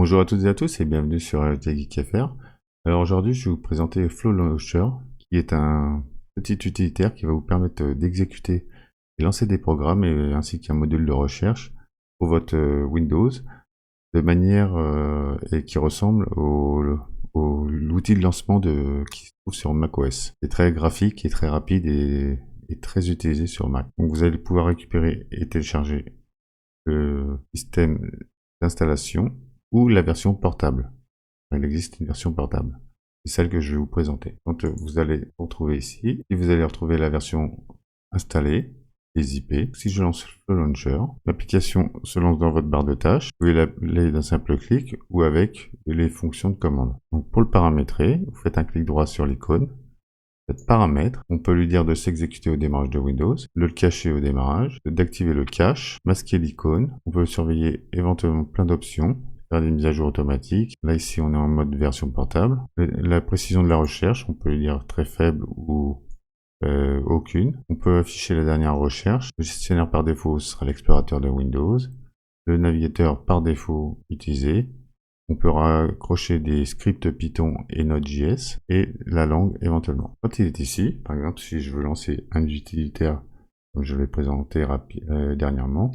Bonjour à toutes et à tous et bienvenue sur LTGeekFR. Alors aujourd'hui je vais vous présenter Flow Launcher qui est un petit utilitaire qui va vous permettre d'exécuter et lancer des programmes ainsi qu'un module de recherche pour votre Windows de manière et qui ressemble au l'outil de lancement qui se trouve sur macOS. C'est très graphique et très rapide et très utilisé sur Mac. Donc vous allez pouvoir récupérer et télécharger le système d'installation ou la version portable. Il existe une version portable. C'est celle que je vais vous présenter. Donc vous allez retrouver ici et vous allez retrouver la version installée, les IP. Si je lance le launcher, l'application se lance dans votre barre de tâches. Vous pouvez l'appeler d'un simple clic ou avec les fonctions de commande. Donc pour le paramétrer, vous faites un clic droit sur l'icône. Paramètres, on peut lui dire de s'exécuter au démarrage de Windows, de le cacher au démarrage, d'activer le cache, masquer l'icône. On peut surveiller éventuellement plein d'options, faire des mises à jour automatiques. Là ici on est en mode version portable. La précision de la recherche, on peut lui dire très faible ou aucune. On peut afficher la dernière recherche. Le gestionnaire par défaut sera l'explorateur de Windows. Le navigateur par défaut utilisé. On peut raccrocher des scripts Python et Node.js et la langue éventuellement. Quand il est ici, par exemple, si je veux lancer un utilitaire, comme je l'ai présenté dernièrement,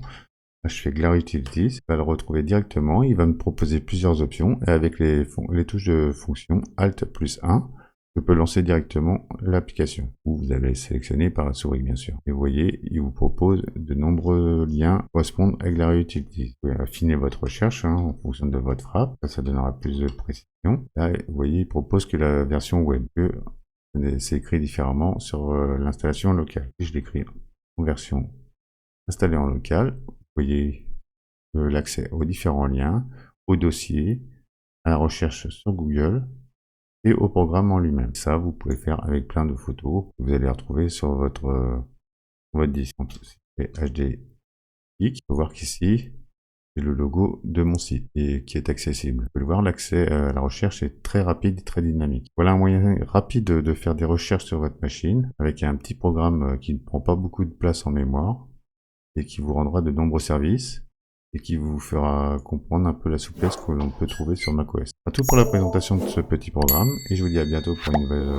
là, je fais Glare Utilities, il va le retrouver directement, il va me proposer plusieurs options et avec les touches de fonction Alt plus 1, je peux lancer directement l'application, où vous allez sélectionner par la souris bien sûr. Et vous voyez, il vous propose de nombreux liens correspondant à Glare Utilities. Vous pouvez affiner votre recherche en fonction de votre frappe, ça donnera plus de précision. Là, vous voyez, il propose que la version web, que c'est écrit différemment sur l'installation locale. Si je l'écris en version installée en local, vous voyez l'accès aux différents liens, aux dossiers, à la recherche sur Google, et au programme en lui-même. Ça, vous pouvez faire avec plein de photos que vous allez retrouver sur votre disque. C'est HD Geek. On peut voir qu'ici, c'est le logo de mon site et qui est accessible. Vous pouvez le voir, l'accès à la recherche est très rapide et très dynamique. Voilà un moyen rapide de faire des recherches sur votre machine avec un petit programme qui ne prend pas beaucoup de place en mémoire et qui vous rendra de nombreux services et qui vous fera comprendre un peu la souplesse que l'on peut trouver sur macOS. C'est tout pour la présentation de ce petit programme et je vous dis à bientôt pour une nouvelle